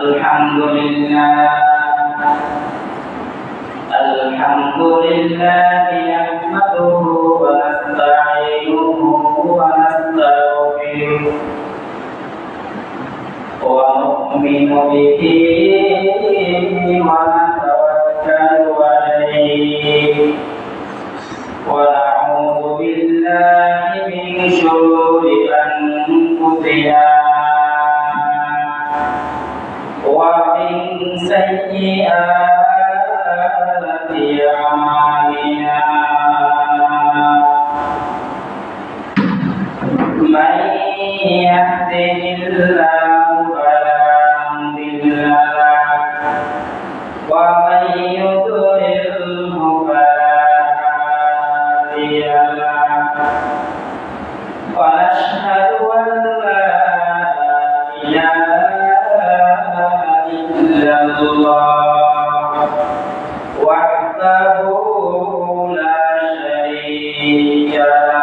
الحمد لله نحمده ونستعينه ونستغفره ونؤمن به ونتوكل عليه ونعوذ بالله من شرور أنفسنا ومن سيئات أعمالنا من يهده الله فلا مضل له ومن يضلله فلا هادي له ونشهد أن لا إله إلا الله وحده لا شريك له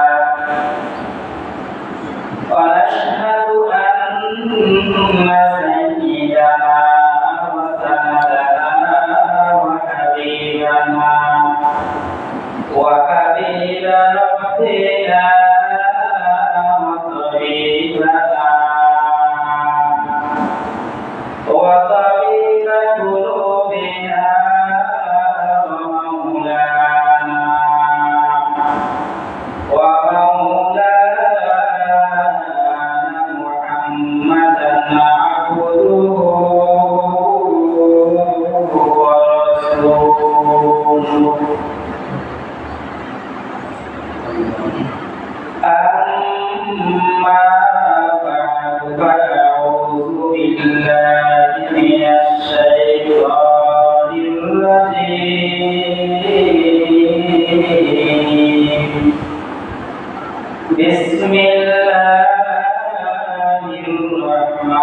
ونشهد أن سيدنا وسندنا وحبيبنا وحبيب ربنا وطبيب قلوبنا ومولانا محمدا عبده ورسوله أما بعد فأعوذ بالله من الشيطان الرجيم بسم الله الرحمن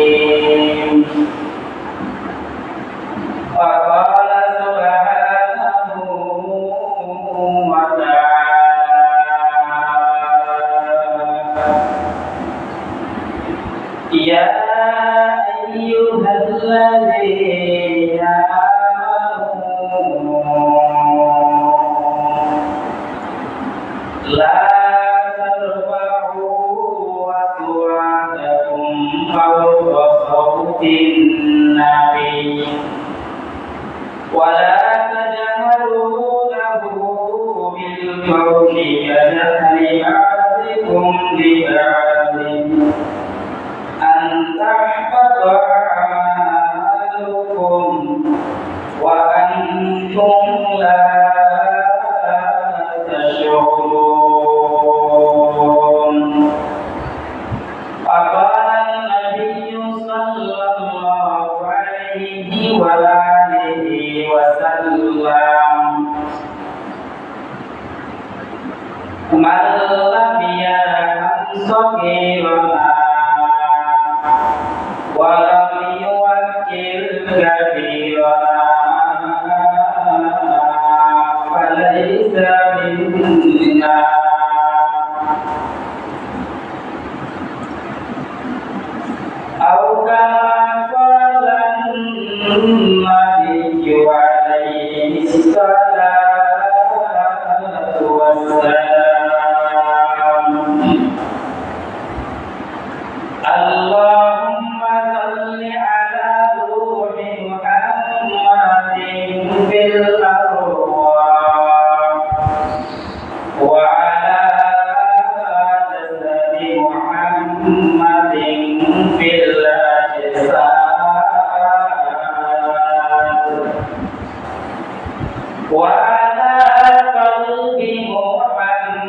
الرحيم وقال سبحانه وتعالى يا أيها الذين لا ترفعوا أصواتكم فوق صوت النبي ولا تجهروا له بالقول كجهر بعضكم لبعض أن تحبط أعمالكم وأنتم لا تشعرون فقال النبي صلى الله عليه وآله وسلم من لم يرحم صغيرنا ولم يوقر كبيرنا فليس منا أو كما قال النبي عليه الصلاة والسلام اللهم صل على روح محمد في الأرواح وعلى جسد محمد في الأجساد وعلى قلب محمد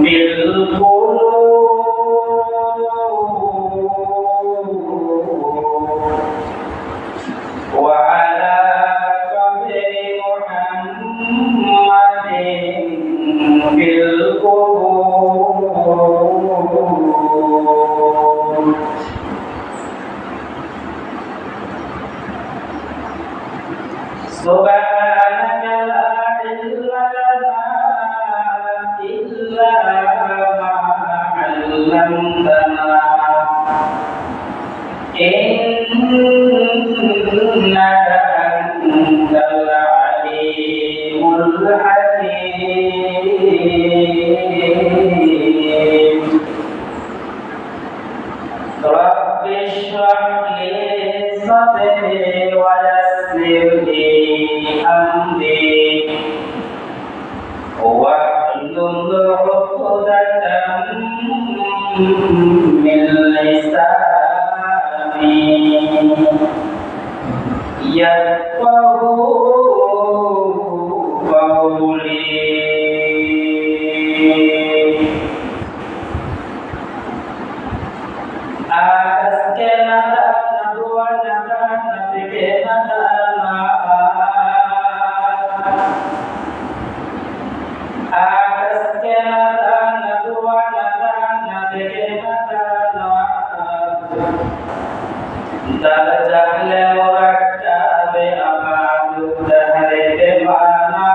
في القلوب وعلى قبر محمد في القبور سبحانك لا علم لنا علمتنا إنك أنت العليم الحكيم رب اشرح لي صدري ويسر لي أمري واحلل عقدة من لساني يفقهوا قولي आकाश के नदा नदुआ नदा नद के नदा आकाश के नदा नदुआ नदा नद के नदा दल जहले मुरक्कबे अबादु दहरे के माना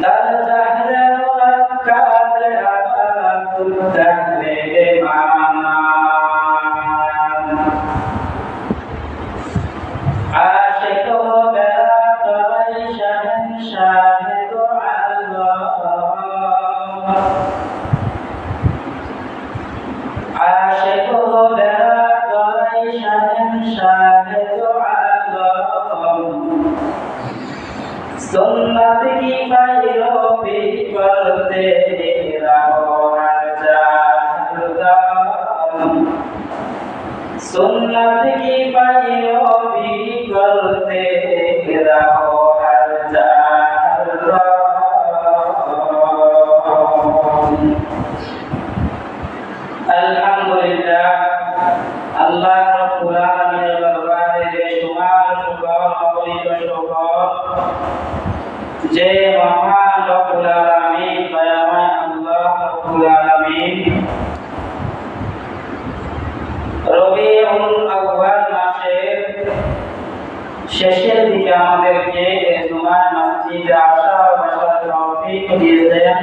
दल जहले मुरक्कबे अबादु दहरे के माना आशिक हो गया तोरे शहंशाह दो आलम आशिक हो गया तोरे शहंशाह दो आलम सुन्नत की पैरोवी करते रहो हर जहाँ सुन्नत की पैरोवी करते रहो हर जहाँ अल्हम्दुलिल्लाह अल्लाह रब्बुल आलमीन दरबारे बेशुमार शुक्र अगणित शुक्र जे महान रब्बुल आलमीन दयामय अल्लाह रब्बुल आलमीन রবিউল আউয়াল মাসের শেষের দিকে আমাদেরকে জুমার মসজিদে আসা ও বসার তৌফিক দিয়েছেন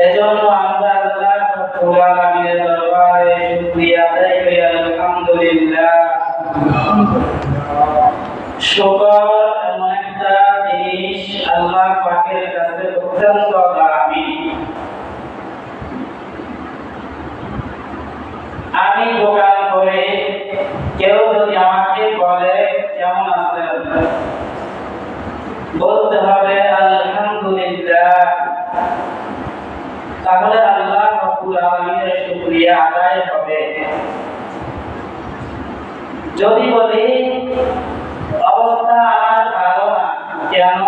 এজন্য আমরা আল্লাহ রাব্বুল আলামিনের দরবারে শুকরিয়া আদায় করি আলহামদুলিল্লাহ শুকর এমন একটা জিনিস আল্লাহ পাকের কাছে অত্যন্ত দামি আমি দোকান করে কেউ যদি আমাকে বলে কেমন আছেন বলতে হবে আলহামদুলিল্লাহ তাহলে আল্লাহ রাব্বুল আলামিনের শুকরিয়া আদায় হবে যদি বলি অবস্থা আমার ভালো না কেন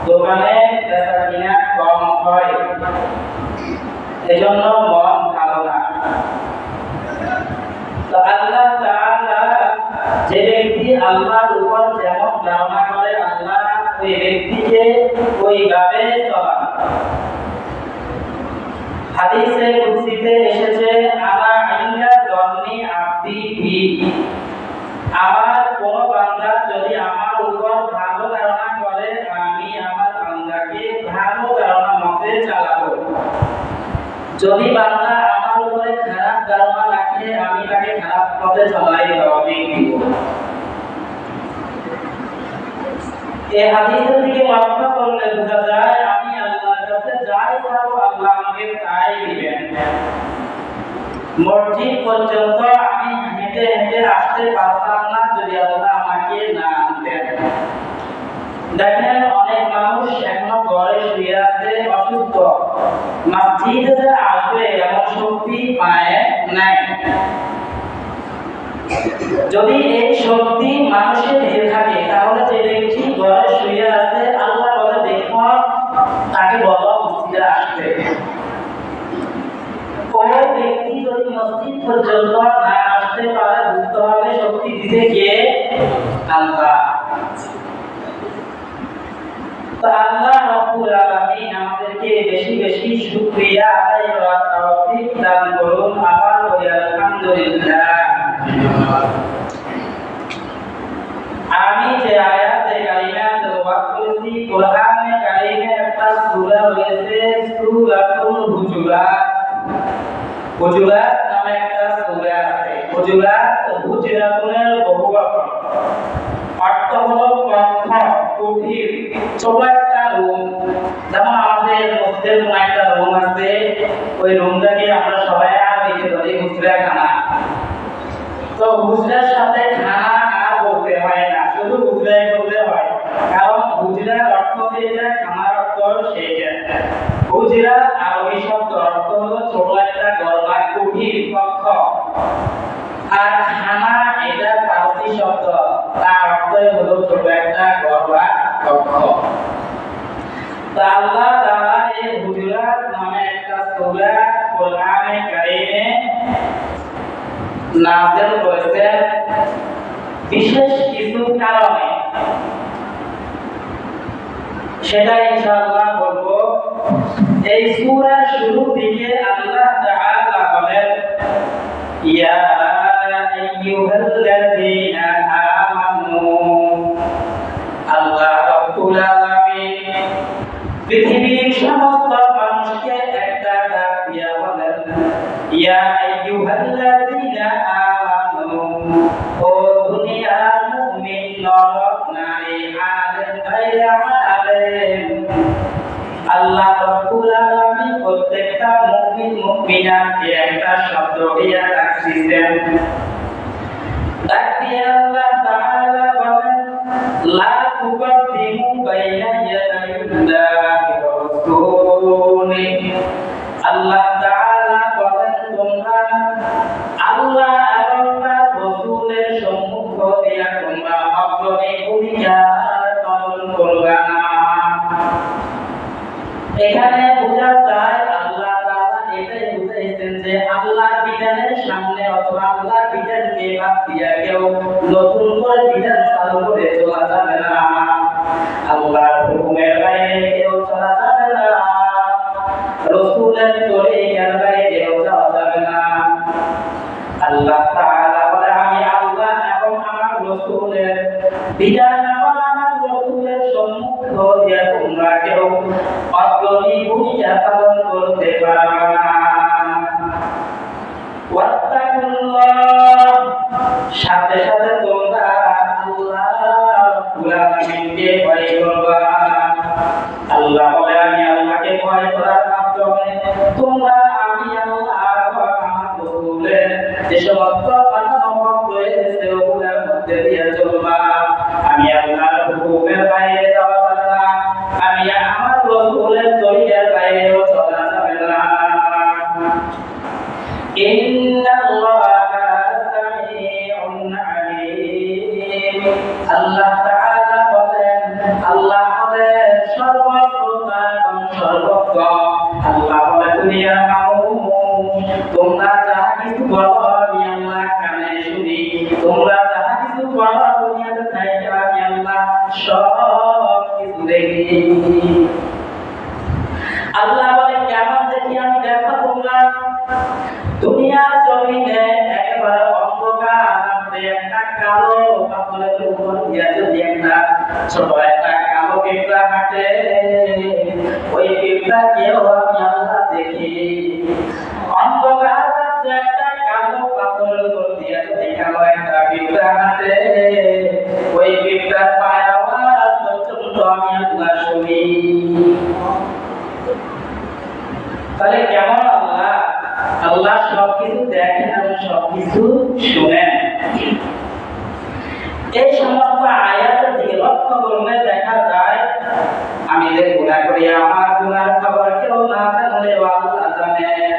দোকানে বেচা কিনা কম হয় এজন্য মন ভালো না তো আল্লাহ তাআলা যে ব্যক্তি আল্লাহর উপর যেমন ধারণা করে আল্লাহ ওই ব্যক্তিকে ওইভাবে চলান হাদিসে কুদসিতে এসেছে আনা ইনদা জন্নি আব্দি বি আমার কোন বান্দা যদি আমার উপর ভালো ধারণা করে আমি আমার বান্দাকে ভালো ধারণা মতে চালাবো যদি বান্দা আমার উপরে খারাপ ধারণা রাখে আমি তাকে খারাপ পথে চলাই তৌফিক দিব এই হাদিসের দিকে লক্ষ্য করলে বোঝা যায় আমি আল্লাহর কাছে যাই চাইবো আল্লাহ আমাকে তাই দিবেন মসজিদ পর্যন্ত আমি হেঁটে হেঁটে আসতে পারতাম না যদি আল্লাহ আমাকে না আনতেন দেখেন অনেক মানুষ এখনো ঘরে শুয়ে আছে অসুস্থ মসজিদে যে আসবে এমন শক্তি পায় নাই যদি এই শক্তি মানুষের দেহে থাকে তাহলে যে ব্যক্তি ঘরে শুয়ে আছে আল্লাহ বলে দেখো তাকে বলো মসজিদে আসতে ওই ব্যক্তি যদি মসজিদ পর্যন্ত না আসতে পারে বুঝতে হবে শক্তি দিতে গিয়ে আল্লাহ তো আল্লাহ রাব্বুল আলামিন আমাদেরকে বেশি বেশি শুকরিয়া আদায় করার তৌফিক দান করুন আবার বলি আলহামদুলিল্লাহ আমি যে আয়াতে কারিমা তেলাওয়াত করেছি কোরআনে কারীমে একটা সূরা রয়েছে সূরাতুল হুজুরাত। হুজুরাত নামে একটা সূরা আছে। হুজুরাত হুজরাতুনের বহু বচন। অর্থ হলো কক্ষ, কুঠির, ছোট একটা রুম। যেমন আমাদের মসজিদের কোন একটা রুম আছে, ওই রুমটাকে আমরা সবাই আরবিতে বলি হুজরাখানা। তো হুজরার সাথে খানা আর বলতে হয় না, শুধু হুজরাই বলতে হয়, কারণ হুজরার অর্থ যেটা, খানার অর্থ সেটা। হুজরা আরবি শব্দ অর্থ হলো ছোট একটা ঘর বা কুঠির, কক্ষ। আর খানা এটা ফারসি শব্দ, তার অর্থ হলো ছোট একটা ঘর বা কক্ষ। তা আল্লাহ তাআলা এই হুজুরাত নামে একটা সূরা কোরআনে কারীমে নাযিল করেছেন বিশেষ কিছু কারণে, সেটা ইনশাআল্লাহ বলবো। এই সূরার শুরু থেকে আল্লাহ তাআলা বলেন, ইয়া আইয়ুহাল্লাযীনা আমানু, আল্লাহ রাব্বুল আলামিন পৃথিবীর সমস্ত মানুষকে একটা ডাক দিয়া বলেন, ইয়া আইয়ুহাল্লাযীনা আমানু, ও দুনিয়ার মুমিন নর নারী, আলেম ভাইরা আলেম। আল্লাহ রাব্বুল আলামিন প্রত্যেকটা মুমিন মুমিনাকে একটা শব্দ দিয়া ডাকছিলেন। ডাক দিয়ে আল্লাহ তাআলা বলেন, লা তুকদ্দিমু বাইনা ইয়াদাইল্লাহি ওয়া রাসূলিহি। আল্লাহ তাআলা বলেন, তোমরা আল্লাহ এবং তার রাসূলের সম্মুখ দিয়া তোমরা অগ্রণী ভূমিকা পালন করবে না। এখানে বোঝা যায় আল্লাহ তাআলা এটাই বুঝাইছেন যে আল্লাহর বিধানের সামনে অথবা আল্লাহর বিধানকে বাদ দিয়া কেউ নতুন করে বিধান চালু করে চলা যাবে না। আল্লাহর হুকুমের বাইরে কেউ চলা যাবে না, রাসূলের তরিকার বাইরে কেউ যাওয়া যাবে না। আল্লাহ তাআলা বলে, আমি আল্লাহ এবং আমার রাসূলের বিধান এবং আমার রাসূলের সম্মুখ দিয়া তোমরা কেউ অগ্রণী ভূমিকা পালন করতে পারবে না। ওয়াত্তাকুল্লাহ, সাথে সাথে তোমরা আল্লাহ রাব্বুল আলামিনকে ভয় করবা। আল্লাহ বলে, আমি আল্লাহকে ভয় করার মাধ্যমে তোমরা আমি আল্লাহ এবং আমার রাসূলের যে সমস্ত বানানো হক রয়েছে ওগুলোর মধ্যে দিয়ে চলবা। আমি আল্লাহর হুকুমের বাইরে যাওয়া যাবে না, আমি আমার রাসূলের তরিকার বাইরেও চলা যাবে না। ইন্নাল্লাহা সামিউন আলীম, আল্লাহ তাআলা বলেন, আল্লাহ হলেন সর্বশ্রোতা এবং সর্বজ্ঞ। আল্লাহ বলে, দুনিয়ার মানুষ তোমরা যাহা কিছু বলো আমি আল্লাহ কানে শুনি, তোমরা যাহা কিছু বলো দুনিয়াতে থাইকা আমি আল্লাহ সব কিছু দেখি। আল্লাহ বলে, কেমন দেখি আমি? দেখো তোমরা দুনিয়ার জমিনে একেবারে অন্ধকার রাতে একটা কালো পাথরের উপর দিয়া যদি একটা ছোট একটা কালো পিঁপড়া হাঁটে, ওই পিঁপড়াকেও আমি আল্লাহ দেখি। অন্ধকার রাতে একটা কালো পাথরের উপর দিয়া যদি কালো একটা পিঁপড়া হাঁটে, ওই পিঁপড়ার পায়ের আওয়াজ পর্যন্ত আমি আল্লাহ শুনি। তাহলে কেমন আল্লাহ? আল্লাহ সবকিছু দেখেন এবং সবকিছু শুনেন। এই সমস্ত আয়াতের দিকে লক্ষ্য করলে দেখা যায় আমি যে গুনাহ করি আমার গুনার খবর কেউ না জানলেও আল্লাহ জানেন।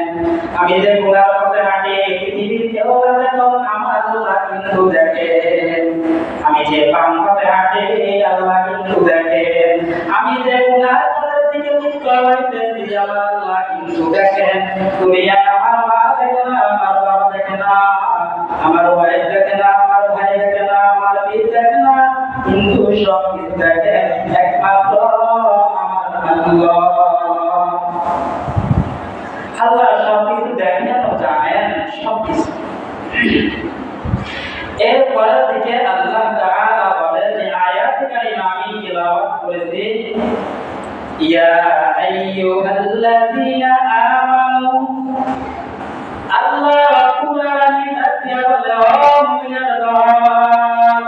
আমি যে গুনার পথে হাঁটি পৃথিবীর কেউ না জানলেও আমার আল্লাহ কিন্তু দেখেন। আমি যে বাম পথে হাঁটি আল্লাহ কিন্তু দেখেন। আমি যে গুনার পথের দিকে মুখ করাইতেছি আমার আল্লাহ কিন্তু দেখেন। দুনিয়া আমার মা দেখে না, আমার বাবা দেখে না, আমার ওয়াইফ দেখে না, আমার ভাই দেখে না, আমার বীর দেখে না, কিন্তু সব কিছু দেখে একমাত্র আমার আল্লাহ। আল্লাহ সব কিছু দেখেন ও জানেন সব কিছু। এরপরের দিকে আল্লাহ তাআলা বলেন যে আয়াত কারিমা আমি তেলাওয়াত ইয়া আইয়ুহাল্লাযীনা আমানু আল্লাহ রাব্বুল আলামিন তাকে বলে ও মুমিনের দল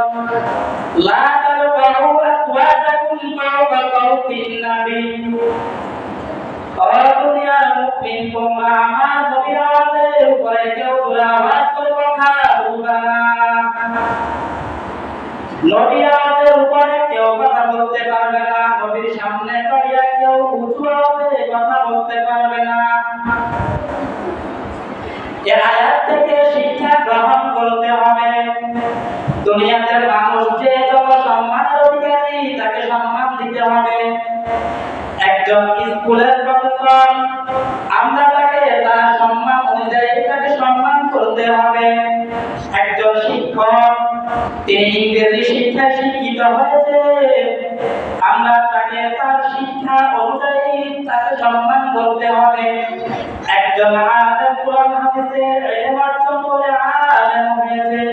লা তারফাউ আসওয়াতাকুম ফাওকা সাওতিন নবী ও দুনিয়ার মুমিন তোমরা আমার নবীর আওয়াজের উপরে কেউ জোরে আওয়াজ করে কথা বলবে না। নবীর আওয়াজের উপরে কেউ কথা বলতে পারবে না, নবীর সামনে দাঁড়িয়ে কেউ উঁচু আওয়াজে কথা বলতে পারবে না। এই আয়াত থেকে শিক্ষা গ্রহণ করতে হবে দুনিয়াতে মানুষ যে যত সম্মানের অধিকারী তাকে সম্মান দিতে হবে। একজন স্কুলের প্রফেসর আমরা তাকে তার সম্মান অনুযায়ী তাকে সম্মান করতে হবে। একজন শিক্ষক তিনি ইংরেজি শিক্ষায় শিক্ষিত হয়েছে আমরা তাকে তার শিক্ষা অনুযায়ী তাকে সম্মান করতে হবে। একজন আলেম কোরআন হাদিসের ইলম অর্জন করে আলেম হয়েছে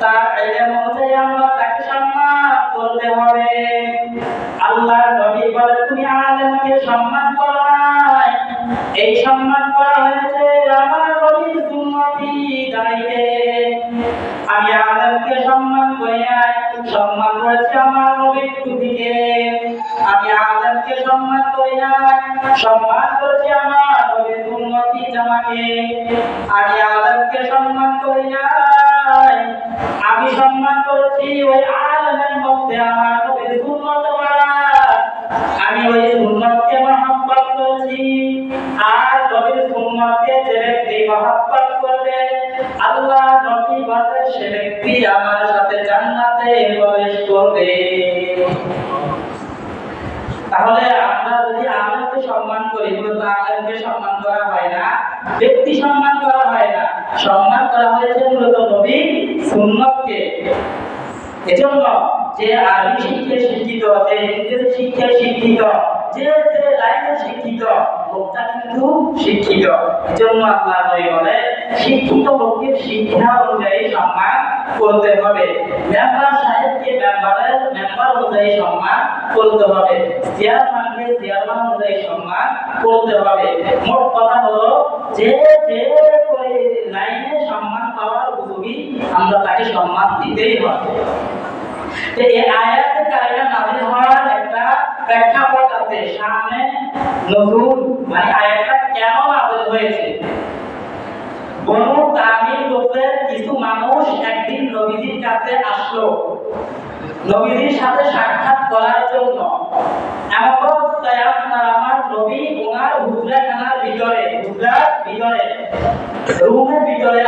তার ইলম অনুযায়ী আমরা তাকে সম্মান করতে হবে। আল্লাহ নবী বলে তুমি আলেমকে সম্মান করো নাই, এই সম্মান করা হয়েছে আমার নবীর সুন্নতি দাঁড়িয়ে। আমি আলেমকে সম্মান করি নাই, সম্মান করেছি আমার নবীর টুপিকে। আমি আলেমকে সম্মান করি নাই, সম্মান করেছি আমার নবীর সুন্নতি জামাকে। আমি আলেমকে সম্মান করি নাই, আমি সম্মান করেছি ওই আলেমের মধ্যে আমার নবীর সুন্নত পড়া। আমি ওই সুন্নতকে মহব্বত করেছি। আর নবীর সুন্নতকে যে ব্যক্তি মহব্বত করবে আল্লাহ নবী বলেন সে ব্যক্তি আমার সাথে জান্নাতে প্রবেশ করবে। তাহলে আমরা যদি আলেমকে সম্মান করি মূলত আলেমকে সম্মান করা হয় না, ব্যক্তি সম্মান করা হয় না, সম্মান করা হয়েছে মূলত নবীর সুন্নতকে। এজন্য যে আরবি শিক্ষায় শিক্ষিত, যে ইংরেজি শিক্ষায় শিক্ষিত, যে যে লাইনে শিক্ষিত লোকটা কিন্তু শিক্ষিত। এজন্য আল্লাহ নবী বলে শিক্ষিত লোককে শিক্ষা অনুযায়ী সম্মান করতে হবে। মেম্বার সাহেবকে মেম্বার অনুযায়ী সম্মান করতে হবে, চেয়ারম্যানকে চেয়ারম্যান অনুযায়ী সম্মান করতে হবে। মোট কথা হলো যে যে লাইনে সম্মান পাওয়ার উপযোগী আমরা তাকে সম্মান দিতেই হবে। এই আয়াতে কারিমা নাযিল হওয়ার একটা প্রেক্ষাপট আছে, সামনে নজুল মানে আয়াতটা কেন নাযিল হয়েছে। বনু তামিম গোত্রের কিছু মানুষ একদিন নবীজির কাছে আসলো নবীজির সাথে সাক্ষাৎ করার জন্য। এমন অবস্থায় আপনার আমার নবী ওনার হুজরাখানার ভিতরে রুমের ভিতরে